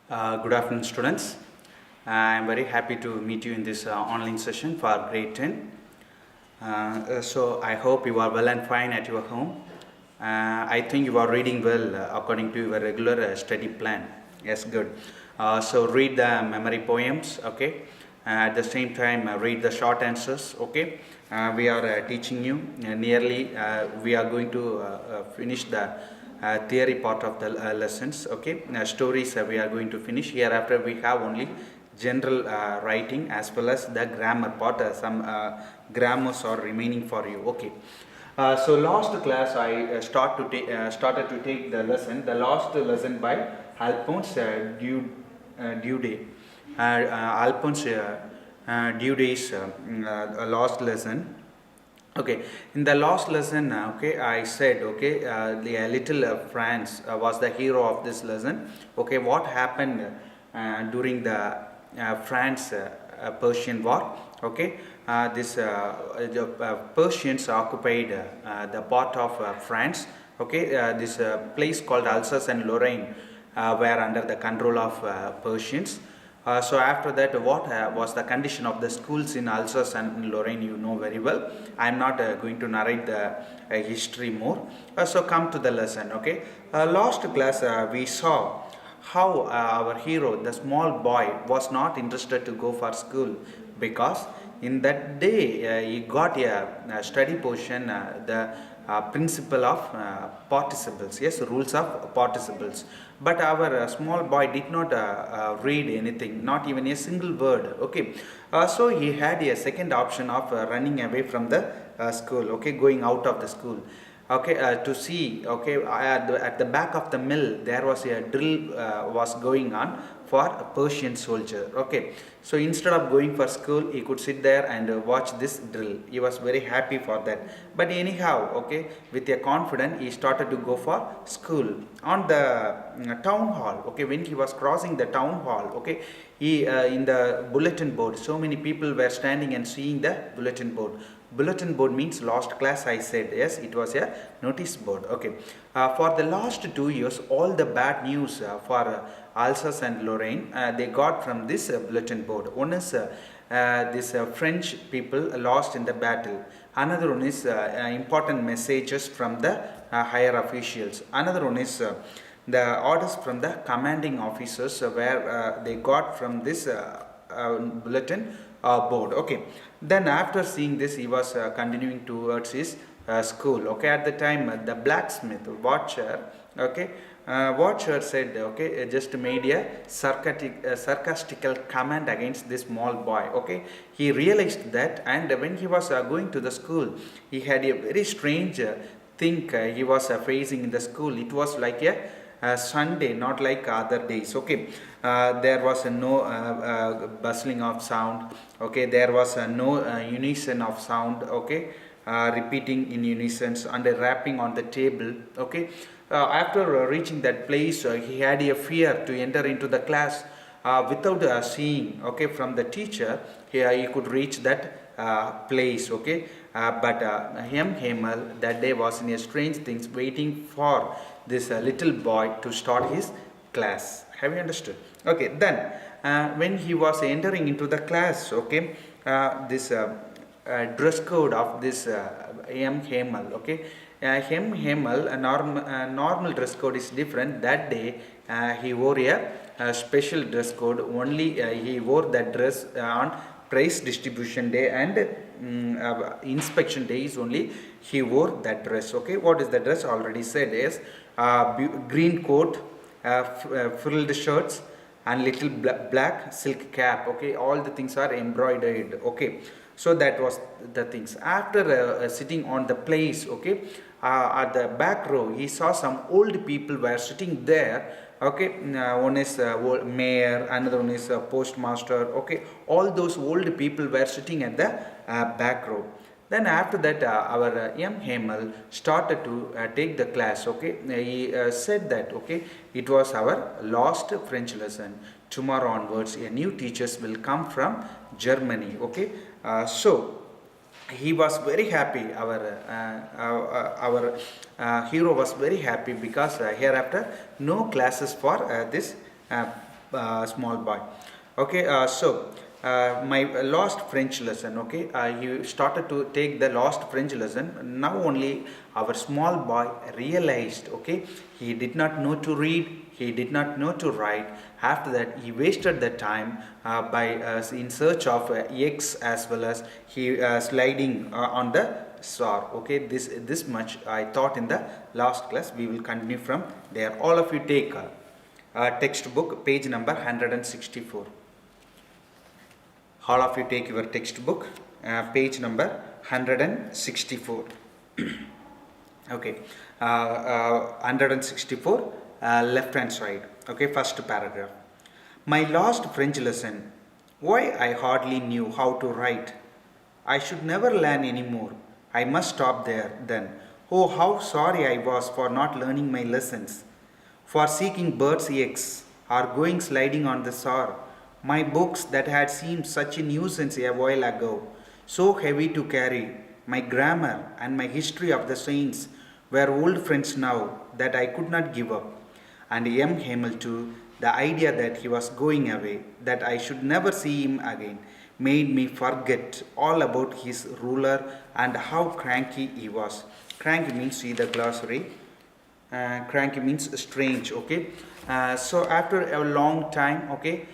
Good afternoon, students. I am very happy to meet you in this online session for grade 10. So, I hope you are well and fine at your home. I think you are reading well according to your regular study plan. Yes, good. So, read the memory poems, okay? At the same time, read the short answers, okay? We are teaching you nearly, we are going to finish the theory part of the lessons, okay? Stories we are going to finish. Hereafter we have only general writing as well as the grammar part. Some grammars are remaining for you, okay? So last class I started to take the lesson, the last lesson by Alphonse Daudet. Alphonse Daudet's last lesson. Okay, in the last lesson, okay, I said, okay, the little France was the hero of this lesson. Okay, what happened during the France Persian War? Okay, the Persians occupied the part of France. Okay, this place called Alsace and Lorraine were under the control of Persians. So after that, what was the condition of the schools in Alsace and Lorraine, you know very well. I am not going to narrate the history more. So come to the lesson, okay. Last class we saw how our hero, the small boy, was not interested to go for school because in that day he got a study portion, the principle of participles, yes, rules of participles. But our small boy did not read anything, not even a single word, okay. So he had a second option of running away from the school, okay, going out of the school, okay, to see, okay, at the back of the mill there was a drill was going on for a Persian soldier, okay. So instead of going for school, he could sit there and watch this drill. He was very happy for that. But anyhow, okay, with a confidence, he started to go for school. On the town hall, okay, when he was crossing the town hall, okay, he in the bulletin board, so many people were standing and seeing the bulletin board. Bulletin board means last class I said, yes, it was a notice board, okay. For the last 2 years, all the bad news for Alsace and Lorraine they got from this bulletin board. One is this French people lost in the battle. Another one is important messages from the higher officials. Another one is the orders from the commanding officers where they got from this bulletin board, okay. Then after seeing this, he was continuing towards his school, okay. At the time, the blacksmith watcher, okay, watcher said, okay, just made a sarcastical comment against this small boy, okay. He realized that, and when he was going to the school, he had a very strange thing he was facing in the school. It was like a Sunday, not like other days, okay. There was no bustling of sound, okay. There was no unison of sound, okay, repeating in unison and rapping on the table, okay. After reaching that place, he had a fear to enter into the class without seeing, okay, from the teacher. He could reach that place, okay. But Hemal that day was in a strange things waiting for this little boy to start his class. Have you understood? Okay, then when he was entering into the class, okay, this dress code of this Hemal, okay. Hemal, a normal dress code is different. That day he wore a special dress code. Only he wore that dress on prize distribution day and inspection day is only he wore that dress, okay. What is the dress? Already said is green coat, frilled shirts and little black silk cap, okay. All the things are embroidered, okay. So that was the things. After sitting on the place, okay, at the back row, he saw some old people were sitting there, okay. One is mayor, another one is postmaster, okay. All those old people were sitting at the back row. Then after that, our M. Hemal started to take the class, okay. He said that, okay, it was our last French lesson. Tomorrow onwards, a new teachers will come from Germany, okay. So he was very happy. Our hero was very happy because hereafter no classes for this small boy. Okay, my lost French lesson. Okay, you started to take the lost French lesson. Now only our small boy realized. Okay, he did not know to read. He did not know to write. After that, he wasted the time by in search of eggs, as well as he sliding on the SAR. Okay, this much I taught in the last class. We will continue from there. All of you take textbook, page number 164. All of you take your textbook, page number 164. Okay, 164, left hand side. Okay, first paragraph. My lost French lesson. Why I hardly knew how to write. I should never learn any more. I must stop there then. Oh, how sorry I was for not learning my lessons, for seeking birds' eggs, or going sliding on the shore. My books that had seemed such a nuisance a while ago, so heavy to carry, my grammar and my history of the saints were old friends now that I could not give up. And M. Hamel too, the idea that he was going away, that I should never see him again, made me forget all about his ruler and how cranky he was. Cranky means, see the glossary, cranky means strange. Okay, so after a long time, okay,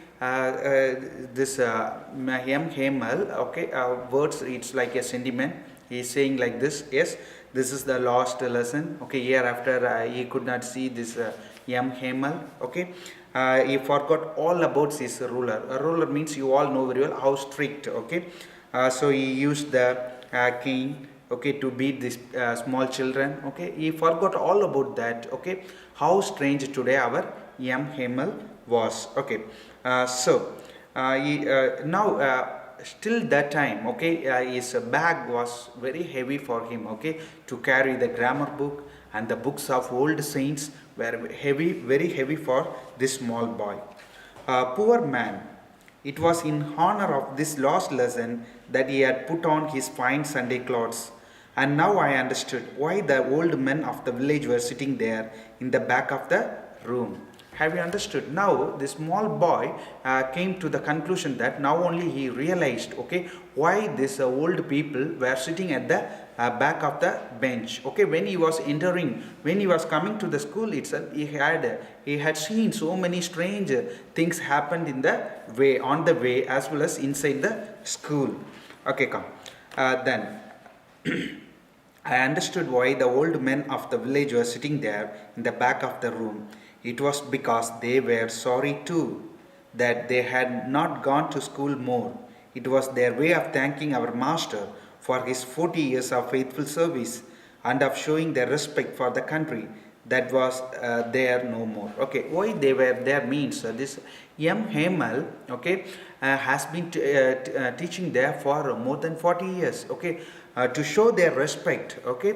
this M. Hamel, okay, words, it's like a sentiment. He is saying like this. Yes, this is the lost lesson. Okay, year after he could not see this M. Hamel. Okay, he forgot all about his ruler. A ruler means, you all know very well how strict. Okay, so he used the cane, okay, to beat these small children. Okay, he forgot all about that. Okay, how strange today our M. Hamel was. Okay, now still that time, okay, his bag was very heavy for him. Okay, to carry the grammar book and the books of old saints were heavy, very heavy for this small boy. Poor man, it was in honor of this lost lesson that he had put on his fine Sunday clothes. And now I understood why the old men of the village were sitting there in the back of the room. Have you understood? Now the small boy came to the conclusion that now only he realized, okay, why these old people were sitting at the back of the bench. Okay, when he was entering, when he was coming to the school itself, he had seen so many strange things happened in the way, on the way, as well as inside the school. Okay, come. Then I understood why the old men of the village were sitting there in the back of the room. It was because they were sorry too that they had not gone to school more. It was their way of thanking our master for his 40 years of faithful service and of showing their respect for the country that was there no more. Okay, why they were there means this M. Hamel, okay, has been teaching there for more than 40 years. Okay, to show their respect. Okay,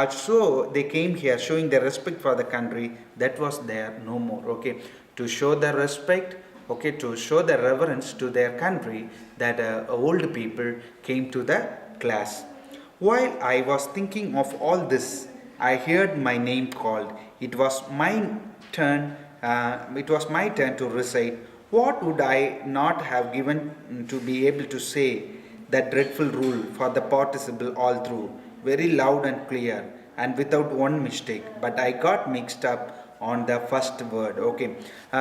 so they came here showing their respect for the country that was there no more. Okay, to show their respect, okay, to show their reverence to their country, that old people came to the class. While I was thinking of all this, I heard my name called. It was my turn. It was my turn to recite. What would I not have given to be able to say that dreadful rule for the participle all through, very loud and clear, and without one mistake? But I got mixed up on the first word. Okay,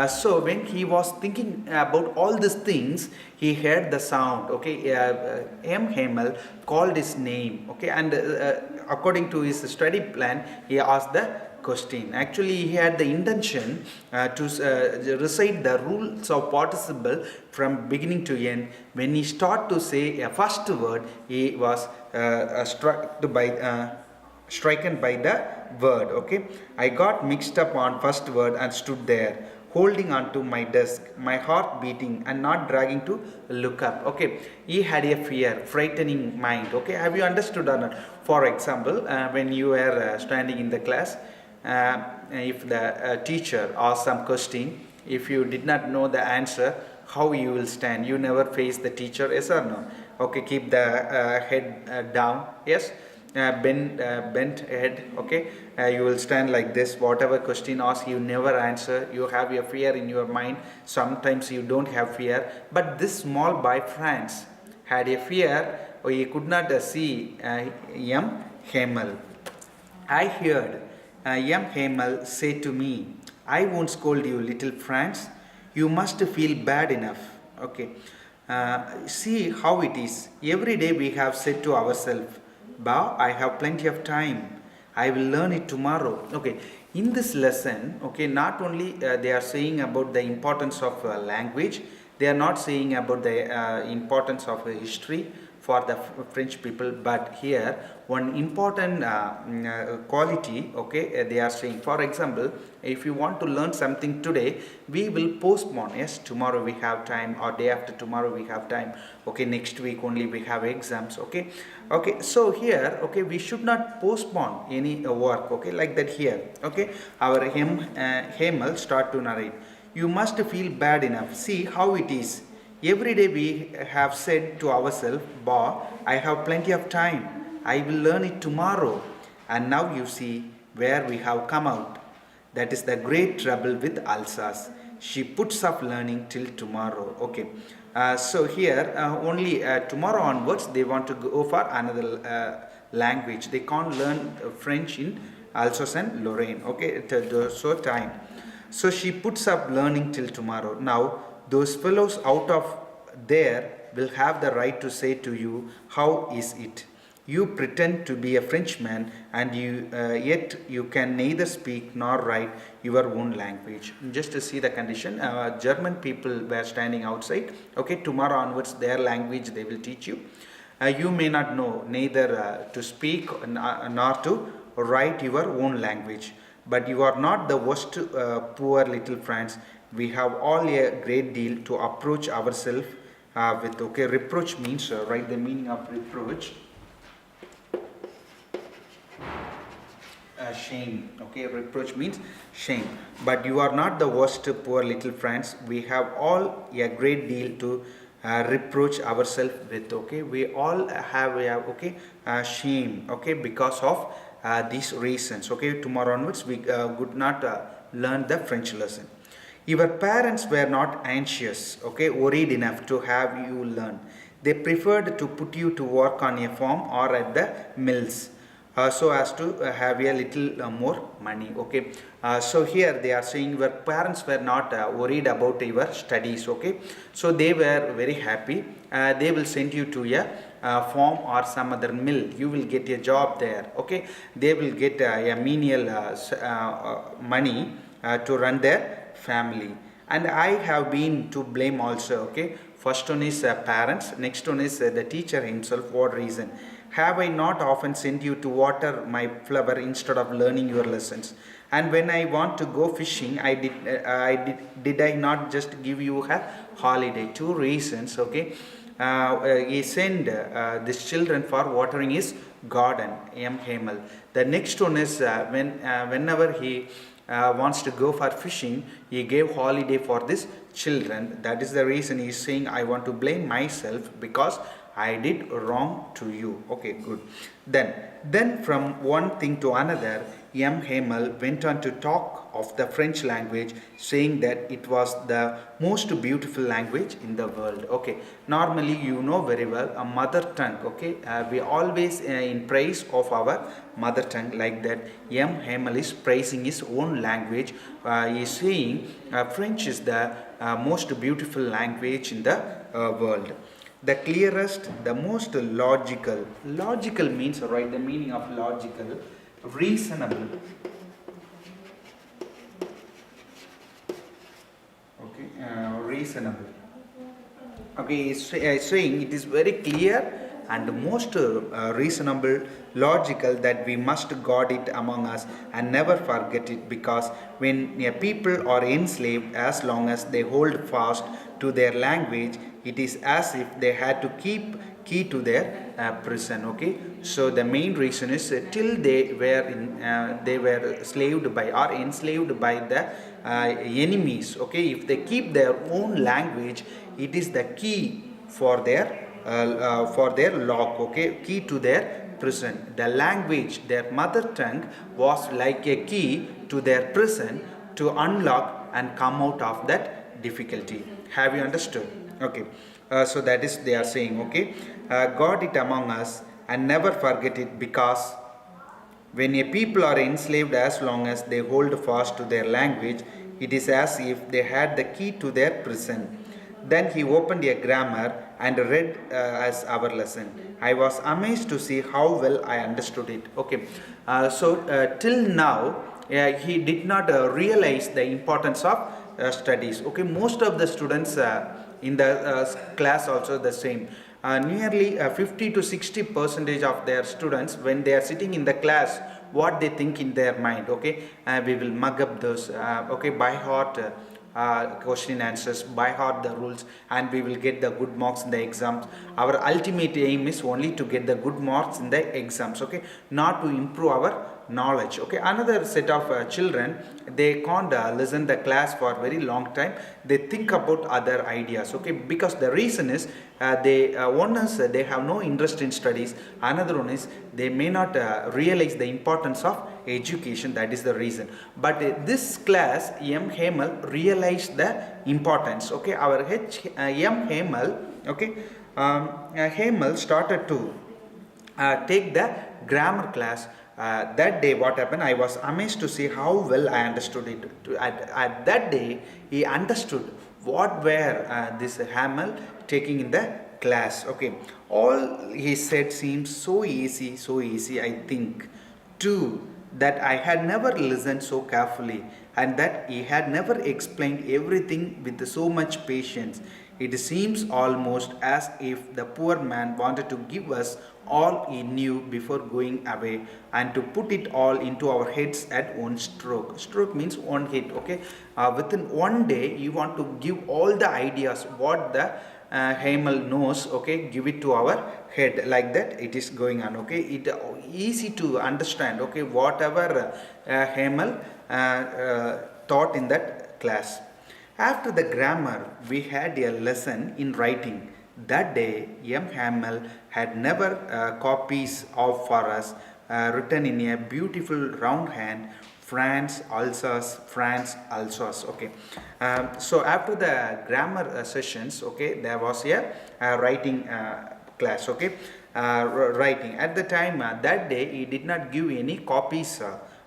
so when he was thinking about all these things, he heard the sound. Okay, M. Hamel called his name. Okay, and according to his study plan, he asked the question. Actually, he had the intention to recite the rules of participle from beginning to end. When he started to say a first word, he was stricken by the word. Okay, I got mixed up on first word and stood there holding on to my desk, my heart beating and not dragging to look up. Okay, he had a fear, frightening mind. Okay, have you understood or not? For example, when you were standing in the class, if the teacher asked some question, if you did not know the answer, how you will stand? You never face the teacher, yes or no? Okay, keep the head down. Yes. bent head, okay. You will stand like this. Whatever question asked, you never answer. You have a fear in your mind. Sometimes you don't have fear, but this small boy France had a fear, or he could not see M. Hamel. I heard M. Hamel say to me, I won't scold you, little Franz. You must feel bad enough. Okay. See how it is. Every day we have said to ourselves, Ba, I have plenty of time. I will learn it tomorrow. Okay. In this lesson, okay, not only they are saying about the importance of language, they are not saying about the importance of history for the French people, but here one important quality, okay, they are saying. For example, if you want to learn something today, we will postpone. Yes, tomorrow we have time, or day after tomorrow we have time. Okay, next week only we have exams. Okay, okay. So here, okay, we should not postpone any work. Okay, like that here. Okay, our Hamel start to narrate. You must feel bad enough. See how it is. Every day we have said to ourselves, Ba, I have plenty of time. I will learn it tomorrow. And now you see where we have come out. That is the great trouble with Alsace. She puts off learning till tomorrow. Okay. So here only tomorrow onwards they want to go for another language. They can't learn French in Alsace and Lorraine. Okay. So time. So she puts up learning till tomorrow. Now those fellows out of there will have the right to say to you, how is it? You pretend to be a Frenchman, and yet you can neither speak nor write your own language. Just to see the condition, German people were standing outside. Okay, tomorrow onwards their language they will teach you. You may not know neither to speak nor to write your own language. But you are not the worst, poor little Franz. We have all a great deal to approach ourselves with. Okay, reproach means, write the meaning of reproach. Shame. Okay, reproach means shame. But you are not the worst, poor little Franz. We have all a great deal to reproach ourselves with. Okay, we all have shame. Okay, because of these reasons. Okay, tomorrow onwards we could not learn the French lesson. Your parents were not anxious, okay, worried enough to have you learn. They preferred to put you to work on a farm or at the mills, so as to have a little more money. Okay, so here they are saying your parents were not worried about your studies. Okay, so they were very happy. They will send you to a farm or some other mill. You will get a job there. Okay, they will get a menial money to run their family. And I have been to blame also. Okay, first one is parents, next one is the teacher himself. What reason? Have I not often sent you to water my flower instead of learning your lessons? And when I want to go fishing, did I not just give you a holiday? Two reasons. Okay, he sent these children for watering his garden. M. Hamel. The next one is whenever he wants to go for fishing, he gave holiday for this children. That is the reason he is saying, I want to blame myself because I did wrong to you. Okay, good. Then from one thing to another, M. Hamel went on to talk of the French language, saying that it was the most beautiful language in the world. Okay, normally you know very well a mother tongue. Okay, we always in praise of our mother tongue, like that. M. Hamel is praising his own language. He is saying French is the most beautiful language in the world. The clearest, the most logical. Logical means, write the meaning of logical. Reasonable. Okay, reasonable. Okay, he's saying it is very clear and most reasonable, logical, that we must guard it among us and never forget it, because when a people are enslaved, as long as they hold fast to their language, it is as if they had to keep key to their prison. Okay, so the main reason is till they were slaved by or enslaved by the enemies. Okay, if they keep their own language, it is the key for their lock. Okay, key to their prison. The language, their mother tongue, was like a key to their prison to unlock and come out of that difficulty. Have you understood? Okay. So that is they are saying, okay, guard it among us and never forget it, because when a people are enslaved, as long as they hold fast to their language, it is as if they had the key to their prison. Then he opened a grammar and read as our lesson. I was amazed to see how well I understood it. Okay, till now he did not realize the importance of studies. Okay, most of the students in the class also the same. Nearly 50 to 60 percentage of their students, when they are sitting in the class, what they think in their mind, okay, we will mug up those, okay, by heart question answers, by heart the rules, and we will get the good marks in the exams. Our ultimate aim is only to get the good marks in the exams, okay, not to improve our knowledge. Okay, another set of children, they can't listen the class for very long time. They think about other ideas, okay, because the reason is one is they have no interest in studies, another one is they may not realize the importance of education. That is the reason. But this class, M. Hemal realized the importance. Okay, our M. Hemal, okay, Hemal started to take the grammar class. That day what happened, I was amazed to see how well I understood it. At that day he understood what were this Hamel taking in the class. Okay, all he said seems so easy, I think, too, that I had never listened so carefully, and that he had never explained everything with so much patience. It seems almost as if the poor man wanted to give us all he knew before going away, and to put it all into our heads at one stroke. Stroke means one hit. Okay, within one day you want to give all the ideas what the Hamel knows. Okay, give it to our head, like that it is going on. Okay, it easy to understand. Okay, whatever Hamel taught in that class. After the grammar, we had a lesson in writing. That day, M. Hamel had never copies of for us, written in a beautiful round hand, France, Alsace, France, Alsace. Okay. So after the grammar sessions, okay, there was a writing class. Okay, writing. At the time, that day, he did not give any copies.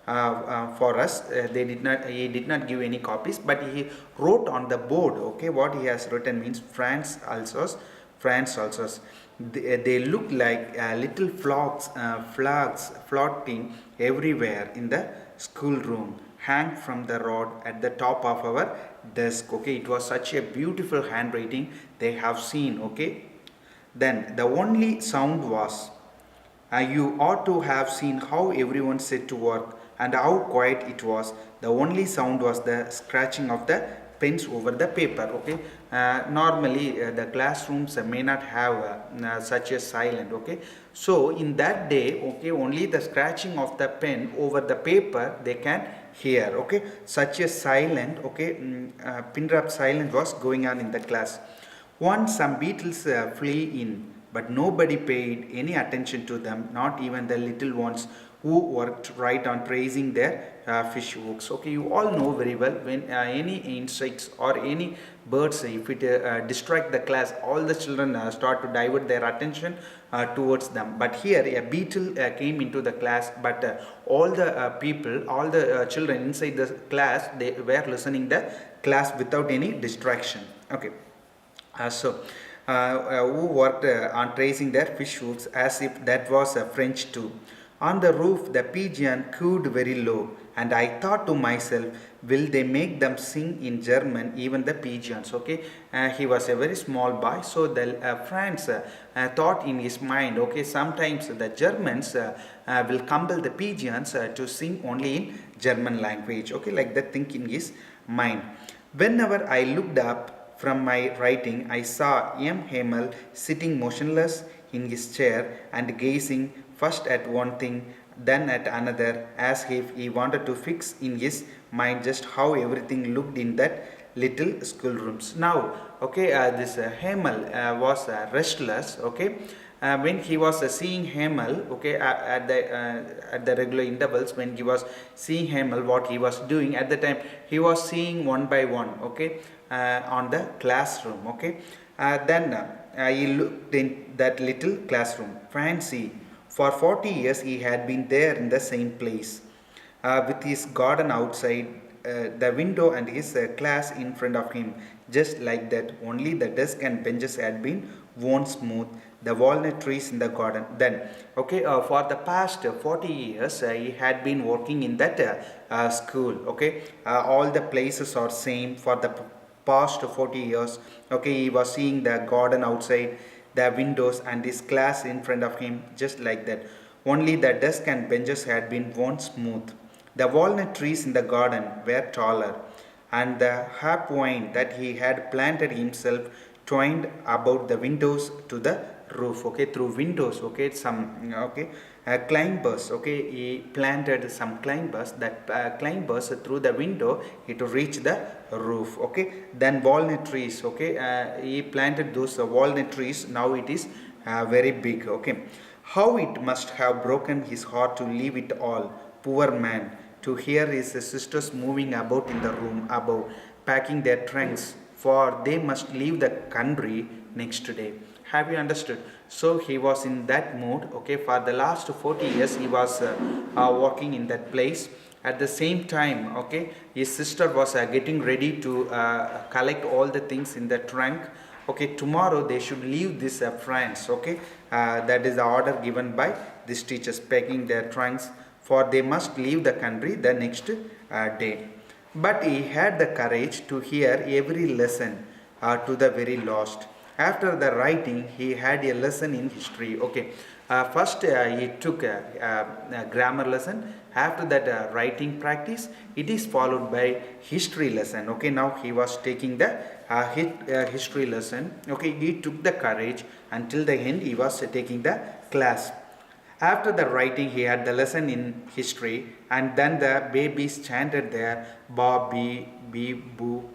For us, he did not give any copies, but he wrote on the board. Okay, what he has written means France, Alsace, France, Alsace. They look like little flags floating everywhere in the schoolroom, hang from the rod at the top of our desk. Okay, it was such a beautiful handwriting they have seen. Okay, then the only sound was, you ought to have seen how everyone set to work and how quiet it was. The only sound was the scratching of the pens over the paper. Okay, normally the classrooms may not have such a silent. Okay, so in that day, okay, only the scratching of the pen over the paper they can hear. Okay, such a silent, okay, pin drop silence was going on in the class. Once some beetles flew in, but nobody paid any attention to them, not even the little ones who worked right on tracing their fish hooks. Okay, you all know very well, when any insects or any birds, if it distract the class, all the children start to divert their attention towards them. But here a beetle came into the class, but all the people, all the children inside the class, they were listening the class without any distraction. Okay, who worked on tracing their fish hooks, as if that was French too. On the roof, the pigeon cooed very low, and I thought to myself, will they make them sing in German, even the pigeons? Okay, he was a very small boy, so the Franz thought in his mind, okay, sometimes the Germans will compel the pigeons to sing only in German language. Okay, like that thing in his mind. Whenever I looked up from my writing, I saw M. Hamel sitting motionless in his chair and gazing first at one thing, then at another, as if he wanted to fix in his mind just how everything looked in that little schoolrooms. Now, okay, this Hamel was restless. Okay, when he was seeing Hamel, okay, at the regular intervals, when he was seeing Hamel, what he was doing at the time, he was seeing one by one, okay, on the classroom, okay. Then he looked in that little classroom. Fancy, for 40 years he had been there in the same place, with his garden outside the window and his class in front of him, just like that. Only the desk and benches had been worn smooth, the walnut trees in the garden. Then, okay, for the past 40 years, he had been working in that school. Okay, all the places are same for the past 40 years. Okay, he was seeing the garden outside, the windows, and his class in front of him, just like that. Only the desk and benches had been worn smooth. The walnut trees in the garden were taller, and the hop-vine that he had planted himself twined about the windows to the roof. Okay, through windows. Okay, some okay climbers. Okay, he planted some climbers. That climbers through the window it to reach the roof. Okay, then walnut trees. Okay, he planted those walnut trees. Now it is very big. Okay, how it must have broken his heart to leave it all, poor man, to hear his sisters moving about in the room above, packing their trunks, for they must leave the country next day. Have you understood? So he was in that mood. Okay, for the last 40 years he was working in that place. At the same time, okay, his sister was getting ready to collect all the things in the trunk. Okay, tomorrow they should leave this France. Okay, that is the order given by these teachers, packing their trunks, for they must leave the country the next day. But he had the courage to hear every lesson to the very last. After the writing, he had a lesson in history. Okay, first he took a grammar lesson. After that writing practice, it is followed by history lesson. Okay, now he was taking the history lesson. Okay, he took the courage until the end. He was taking the class. After the writing, he had the lesson in history, and then the babies chanted their ba, bee, bee, boo,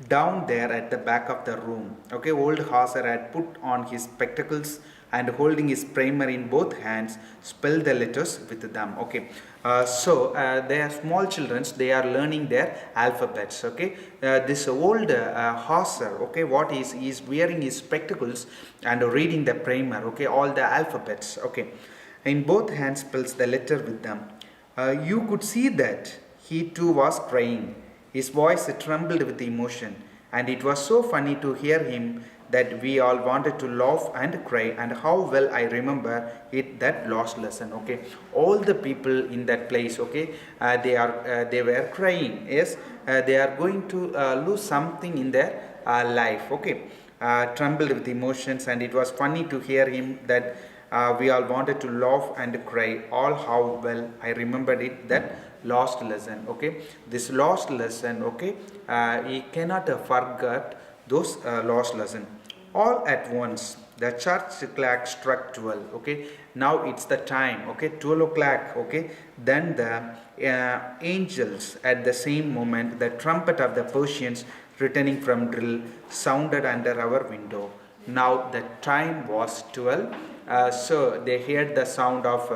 down there at the back of the room. Okay, old Hauser had put on his spectacles and holding his primer in both hands, spelled the letters with them. Okay, so they are small children, they are learning their alphabets. Okay, this old Hauser, okay, what is he is wearing his spectacles and reading the primer. Okay, all the alphabets. Okay. In both hands spells the letter with them. You could see that he too was crying. His voice trembled with emotion, and it was so funny to hear him that we all wanted to laugh and cry. And how well I remember it, that last lesson. Okay, all the people in that place. Okay, they were crying. Yes, they are going to lose something in their life. Okay, trembled with emotions, and it was funny to hear him that. We all wanted to laugh and cry. All how well I remembered it, that last lesson. Okay, this last lesson. Okay, he cannot forget those last lesson. All at once, the church clock struck 12. Okay, now it's the time. Okay, 12 o'clock. Okay, then the angels at the same moment, the trumpet of the Persians returning from drill sounded under our window. Now the time was 12. So they heard the sound of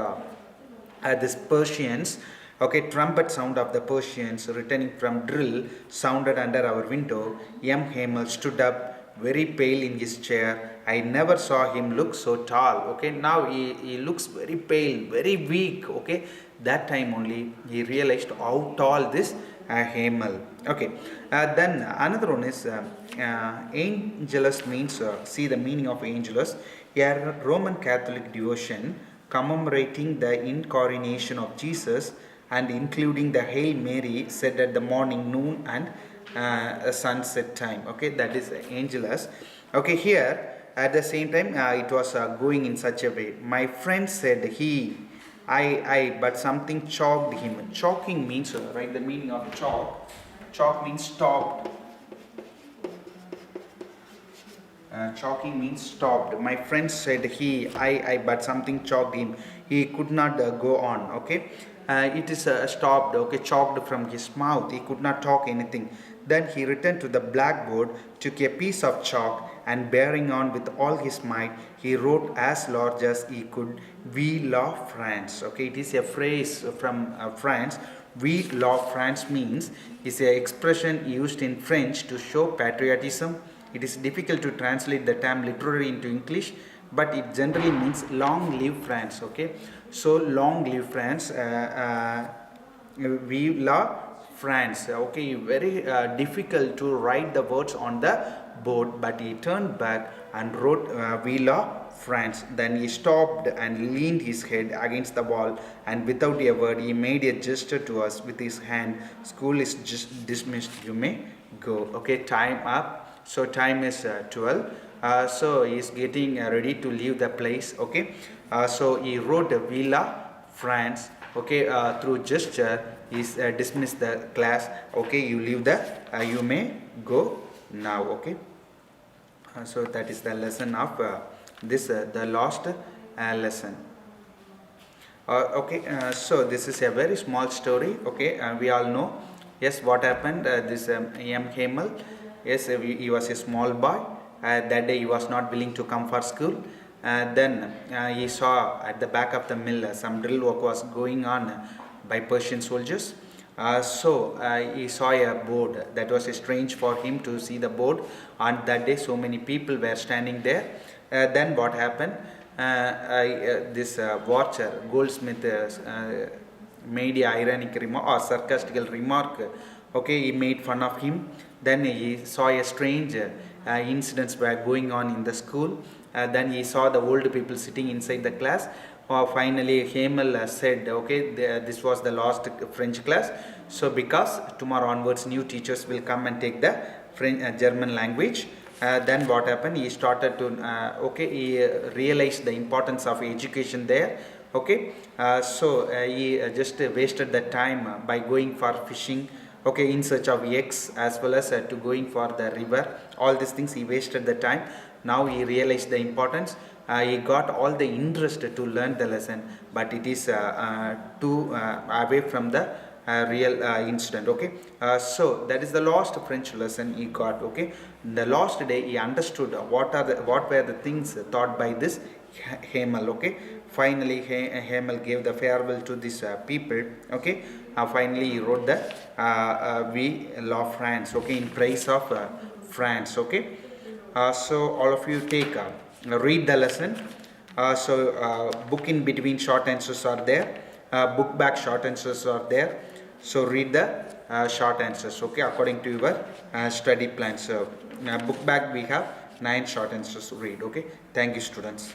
this Persians. Okay, trumpet sound of the Persians returning from drill sounded under our window. M. Hamel stood up, very pale in his chair. I never saw him look so tall. Okay, now he looks very pale, very weak. Okay, that time only he realized how tall this Hamel. Okay, then another one is Angelus means, see the meaning of Angelus, a Roman Catholic devotion commemorating the incarnation of Jesus and including the Hail Mary said at the morning, noon, and sunset time. Okay, that is Angelus. Okay, here at the same time it was going in such a way. My friend said but something choked him. Choking means, right, the meaning of chalk. Chalk means stopped. Choking means stopped. My friend said but something choked him. He could not go on. Okay. it is stopped, okay, chalked from his mouth. He could not talk anything. Then he returned to the blackboard, took a piece of chalk, and bearing on with all his might, he wrote as large as he could, "We love France." Okay, it is a phrase from France. "We love France" means is an expression used in French to show patriotism. It is difficult to translate the term literally into English, but it generally means "long live France." Okay, so "long live France." We love France. Okay, very difficult to write the words on the board, but he turned back and wrote "We love France." Then he stopped and leaned his head against the wall, and without a word he made a gesture to us with his hand. "School is just dismissed, you may go." Okay, time up. So time is 12. So he is getting ready to leave the place. Okay, so he wrote "We love France." Okay, through gesture is dismiss the class. Okay, you leave the you may go now. Okay, so that is the lesson of this the last lesson. Okay, so this is a very small story. Okay, we all know, yes, what happened. This M. Hemel, yes, he was a small boy. That day he was not willing to come for school. Then he saw at the back of the mill some drill work was going on by Persian soldiers. So he saw a board. That was strange for him to see the board. On that day so many people were standing there. Then what happened? This watcher, goldsmith, made an ironic remark or sarcastical remark. Okay, he made fun of him. Then he saw a strange incidents were going on in the school. Then he saw the old people sitting inside the class. Finally Hemel said, okay, this was the last French class, so because tomorrow onwards new teachers will come and take the French, German language. Then what happened? He started to okay, he realized the importance of education there. Okay, so he just wasted the time by going for fishing, okay, in search of eggs, as well as to going for the river. All these things he wasted the time. Now he realized the importance. He got all the interest to learn the lesson, but it is too away from the real incident. Okay, so that is the last French lesson he got. Okay, the last day he understood what were the things taught by this Hemel. Okay, finally Hemel gave the farewell to these people. Okay, finally he wrote the "We love France." Okay, in praise of France. Okay, so all of you take read the lesson. So book in between short answers are there, book back short answers are there. So read the short answers, okay, according to your study plan. So book back we have 9 short answers to read. Okay, thank you students.